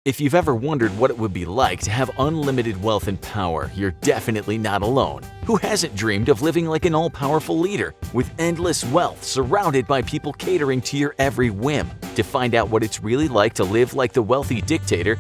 If you've ever wondered what it would be like to have unlimited wealth and power, you're definitely not alone. Who hasn't dreamed of living like an all-powerful leader, with endless wealth surrounded by people catering to your every whim? To find out what it's really like to live like the wealthy dictator,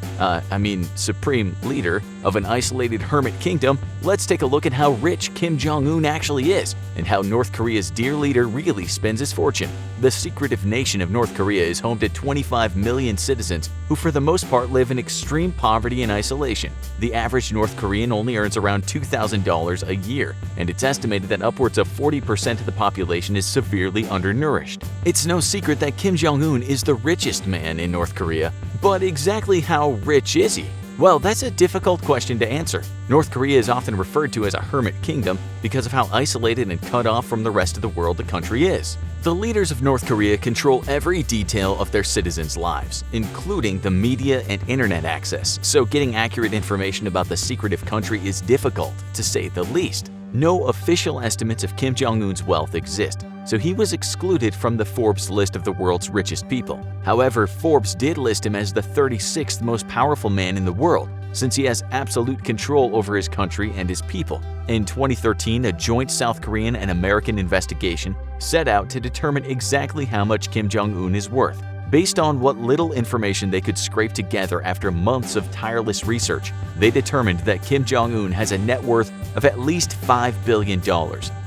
supreme leader of an isolated hermit kingdom, let's take a look at how rich Kim Jong Un actually is, and how North Korea's dear leader really spends his fortune. The secretive nation of North Korea is home to 25 million citizens who for the most part live in extreme poverty and isolation. The average North Korean only earns around $2,000 a year, and it's estimated that upwards of 40% of the population is severely undernourished. It's no secret that Kim Jong Un is the richest man in North Korea, but exactly how rich is he? Well, that's a difficult question to answer. North Korea is often referred to as a hermit kingdom because of how isolated and cut off from the rest of the world the country is. The leaders of North Korea control every detail of their citizens' lives, including the media and internet access, so getting accurate information about the secretive country is difficult, to say the least. No official estimates of Kim Jong Un's wealth exist, so he was excluded from the Forbes list of the world's richest people. However, Forbes did list him as the 36th most powerful man in the world, since he has absolute control over his country and his people. In 2013, a joint South Korean and American investigation set out to determine exactly how much Kim Jong Un is worth. Based on what little information they could scrape together after months of tireless research, they determined that Kim Jong Un has a net worth of at least $5 billion,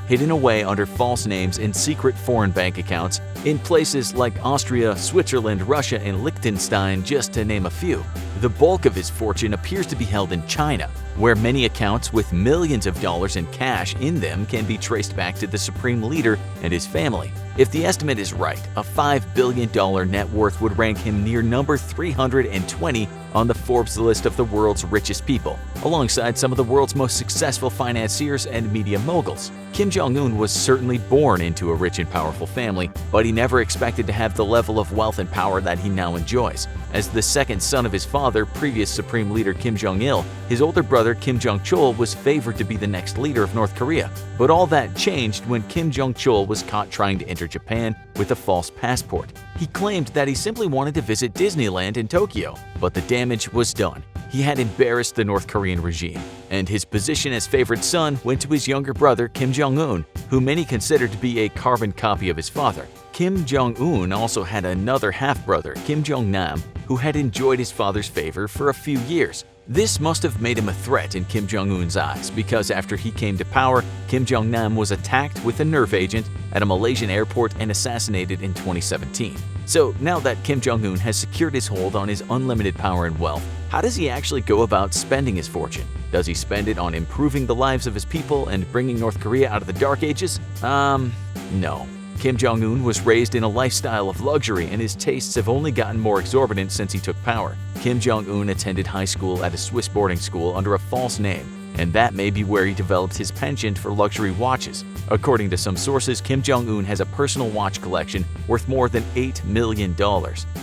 hidden away under false names in secret foreign bank accounts in places like Austria, Switzerland, Russia, and Liechtenstein, just to name a few. The bulk of his fortune appears to be held in China, where many accounts with millions of dollars in cash in them can be traced back to the supreme leader and his family. If the estimate is right, a $5 billion net worth would rank him near number 320 on the Forbes list of the world's richest people, alongside some of the world's most successful financiers and media moguls. Kim Jong Un was certainly born into a rich and powerful family, but he never expected to have the level of wealth and power that he now enjoys. As the second son of his father, previous Supreme Leader Kim Jong-il, his older brother Kim Jongchul was favored to be the next leader of North Korea. But all that changed when Kim Jongchul was caught trying to enter Japan with a false passport. He claimed that he simply wanted to visit Disneyland in Tokyo, but the damage was done. He had embarrassed the North Korean regime, and his position as favorite son went to his younger brother Kim Jong-un, who many considered to be a carbon copy of his father. Kim Jong-un also had another half-brother, Kim Jong-nam, who had enjoyed his father's favor for a few years. This must have made him a threat in Kim Jong-un's eyes, because after he came to power, Kim Jong-nam was attacked with a nerve agent at a Malaysian airport and assassinated in 2017. So now that Kim Jong-un has secured his hold on his unlimited power and wealth, how does he actually go about spending his fortune? Does he spend it on improving the lives of his people and bringing North Korea out of the dark ages? No. Kim Jong-un was raised in a lifestyle of luxury, and his tastes have only gotten more exorbitant since he took power. Kim Jong-un attended high school at a Swiss boarding school under a false name, and that may be where he developed his penchant for luxury watches. According to some sources, Kim Jong-un has a personal watch collection worth more than $8 million.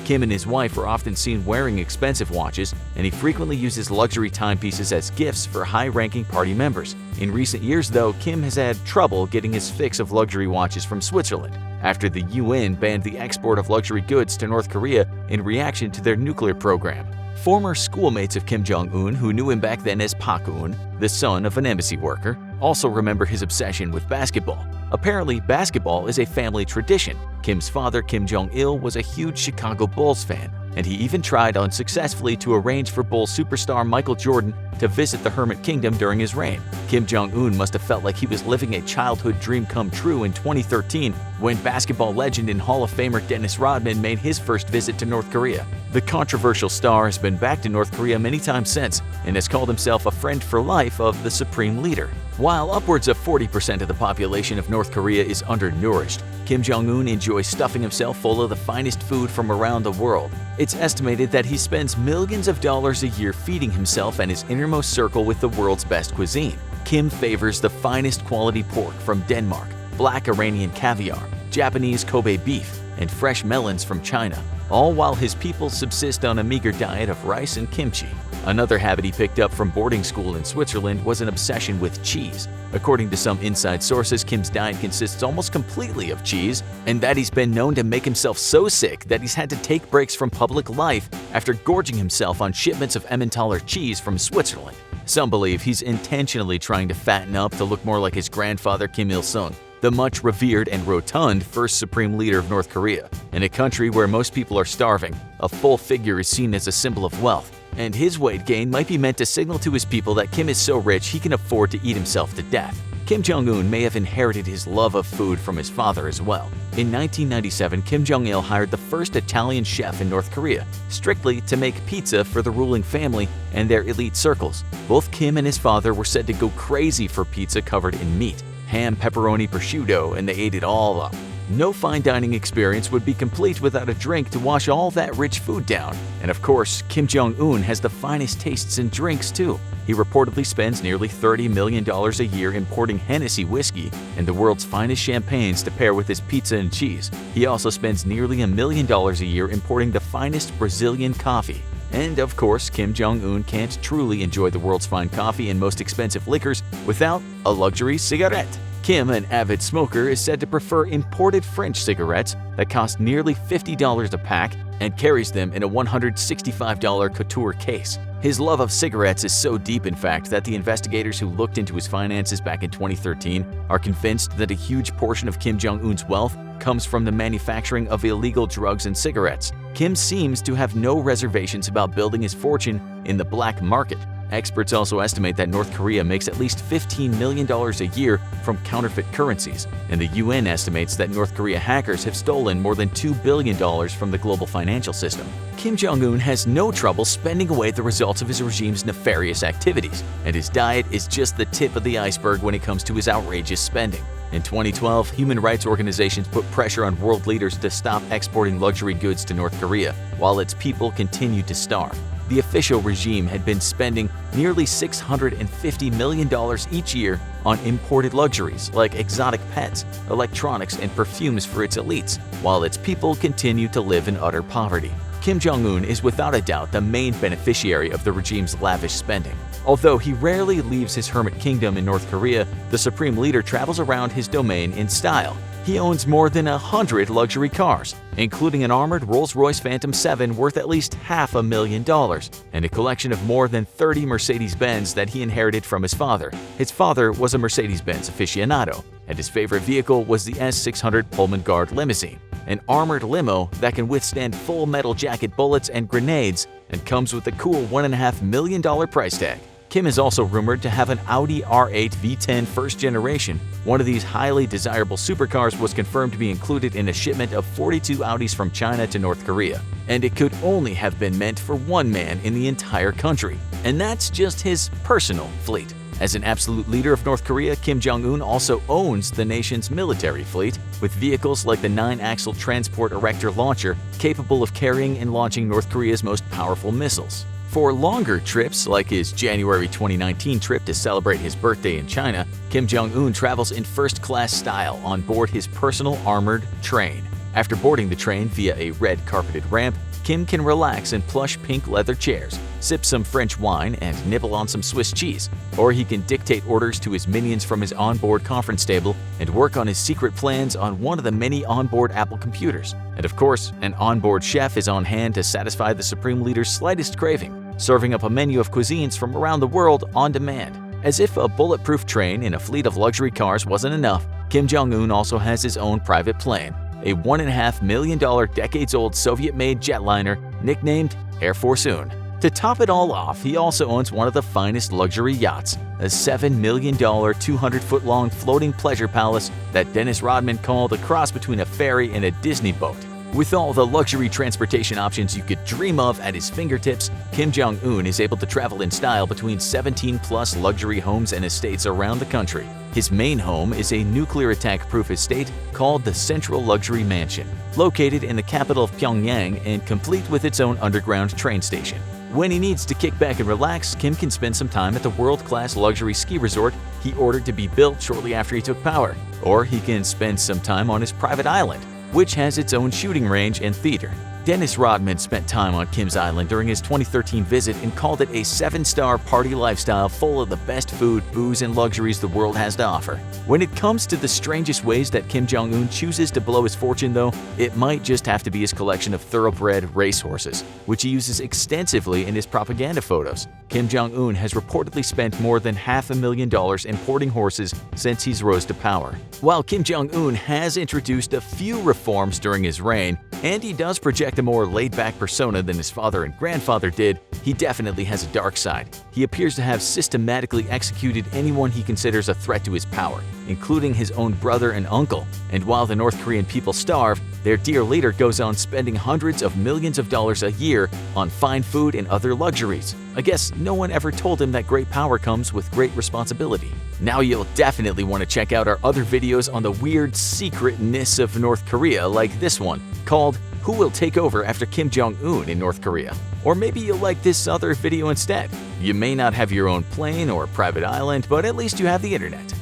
Kim and his wife are often seen wearing expensive watches, and he frequently uses luxury timepieces as gifts for high-ranking party members. In recent years, though, Kim has had trouble getting his fix of luxury watches from Switzerland, after the UN banned the export of luxury goods to North Korea in reaction to their nuclear program. Former schoolmates of Kim Jong-un, who knew him back then as Pak-un, the son of an embassy worker, also remember his obsession with basketball. Apparently, basketball is a family tradition. Kim's father, Kim Jong-il, was a huge Chicago Bulls fan, and he even tried unsuccessfully to arrange for Bulls superstar Michael Jordan to visit the Hermit Kingdom during his reign. Kim Jong-un must have felt like he was living a childhood dream come true in 2013 when basketball legend and Hall of Famer Dennis Rodman made his first visit to North Korea. The controversial star has been back to North Korea many times since and has called himself a friend for life of the supreme leader. While upwards of 40% of the population of North Korea is undernourished, Kim Jong-un enjoys stuffing himself full of the finest food from around the world. It's estimated that he spends millions of dollars a year feeding himself and his innermost circle with the world's best cuisine. Kim favors the finest quality pork from Denmark, black Iranian caviar, Japanese Kobe beef, and fresh melons from China. all while his people subsist on a meager diet of rice and kimchi. Another habit he picked up from boarding school in Switzerland was an obsession with cheese. According to some inside sources, Kim's diet consists almost completely of cheese, and that he's been known to make himself so sick that he's had to take breaks from public life after gorging himself on shipments of Emmentaler cheese from Switzerland. Some believe he's intentionally trying to fatten up to look more like his grandfather Kim Il-sung, the much revered and rotund first supreme leader of North Korea. In a country where most people are starving, a full figure is seen as a symbol of wealth, and his weight gain might be meant to signal to his people that Kim is so rich he can afford to eat himself to death. Kim Jong-un may have inherited his love of food from his father as well. In 1997, Kim Jong-il hired the first Italian chef in North Korea, strictly to make pizza for the ruling family and their elite circles. Both Kim and his father were said to go crazy for pizza covered in meat, ham, pepperoni, prosciutto, and they ate it all up. No fine dining experience would be complete without a drink to wash all that rich food down. And of course, Kim Jong-un has the finest tastes in drinks too. He reportedly spends nearly $30 million a year importing Hennessy whiskey and the world's finest champagnes to pair with his pizza and cheese. He also spends nearly $1 million a year importing the finest Brazilian coffee. And of course, Kim Jong-un can't truly enjoy the world's fine coffee and most expensive liquors without a luxury cigarette. Kim, an avid smoker, is said to prefer imported French cigarettes that cost nearly $50 a pack and carries them in a $165 couture case. His love of cigarettes is so deep, in fact, that the investigators who looked into his finances back in 2013 are convinced that a huge portion of Kim Jong-un's wealth comes from the manufacturing of illegal drugs and cigarettes. Kim seems to have no reservations about building his fortune in the black market. Experts also estimate that North Korea makes at least $15 million a year from counterfeit currencies, and the UN estimates that North Korea hackers have stolen more than $2 billion from the global financial system. Kim Jong-un has no trouble spending away the results of his regime's nefarious activities, and his diet is just the tip of the iceberg when it comes to his outrageous spending. In 2012, human rights organizations put pressure on world leaders to stop exporting luxury goods to North Korea, while its people continued to starve. The official regime had been spending nearly $650 million each year on imported luxuries like exotic pets, electronics, and perfumes for its elites, while its people continued to live in utter poverty. Kim Jong-un is without a doubt the main beneficiary of the regime's lavish spending. Although he rarely leaves his hermit kingdom in North Korea, the supreme leader travels around his domain in style. He owns more than 100 luxury cars, including an armored Rolls-Royce Phantom 7 worth at least $500,000, and a collection of more than 30 Mercedes-Benz that he inherited from his father. His father was a Mercedes-Benz aficionado, and his favorite vehicle was the S600 Pullman Guard limousine, an armored limo that can withstand full metal jacket bullets and grenades and comes with a cool $1.5 million price tag. Kim is also rumored to have an Audi R8 V10 first generation. One of these highly desirable supercars was confirmed to be included in a shipment of 42 Audis from China to North Korea, and it could only have been meant for one man in the entire country, and that's just his personal fleet. As an absolute leader of North Korea, Kim Jong-un also owns the nation's military fleet, with vehicles like the 9-axle transport erector launcher capable of carrying and launching North Korea's most powerful missiles. For longer trips, like his January 2019 trip to celebrate his birthday in China, Kim Jong-un travels in first-class style on board his personal armored train. After boarding the train via a red carpeted ramp, Kim can relax in plush pink leather chairs, sip some French wine, and nibble on some Swiss cheese. Or he can dictate orders to his minions from his onboard conference table and work on his secret plans on one of the many onboard Apple computers. And of course, an onboard chef is on hand to satisfy the supreme leader's slightest craving, serving up a menu of cuisines from around the world on demand. As if a bulletproof train in a fleet of luxury cars wasn't enough, Kim Jong-un also has his own private plane, a $1.5 million decades-old Soviet-made jetliner nicknamed Air Force Un. To top it all off, he also owns one of the finest luxury yachts, a $7 million, 200-foot-long floating pleasure palace that Dennis Rodman called a cross between a ferry and a Disney boat. With all the luxury transportation options you could dream of at his fingertips, Kim Jong-un is able to travel in style between 17-plus luxury homes and estates around the country. His main home is a nuclear attack-proof estate called the Central Luxury Mansion, located in the capital of Pyongyang and complete with its own underground train station. When he needs to kick back and relax, Kim can spend some time at the world-class luxury ski resort he ordered to be built shortly after he took power, or he can spend some time on his private island, which has its own shooting range and theater. Dennis Rodman spent time on Kim's Island during his 2013 visit and called it a 7-star party lifestyle full of the best food, booze, and luxuries the world has to offer. When it comes to the strangest ways that Kim Jong Un chooses to blow his fortune though, it might just have to be his collection of thoroughbred racehorses, which he uses extensively in his propaganda photos. Kim Jong Un has reportedly spent more than $500,000 importing horses since he's rose to power. While Kim Jong Un has introduced a few reforms during his reign, and he does project a more laid-back persona than his father and grandfather did, he definitely has a dark side. He appears to have systematically executed anyone he considers a threat to his power, including his own brother and uncle. And while the North Korean people starve, their dear leader goes on spending hundreds of millions of dollars a year on fine food and other luxuries. I guess no one ever told him that great power comes with great responsibility. Now you'll definitely want to check out our other videos on the weird secretness of North Korea, like this one, called "Who Will Take Over After Kim Jong Un in North Korea?" Or maybe you'll like this other video instead. You may not have your own plane or private island, but at least you have the internet.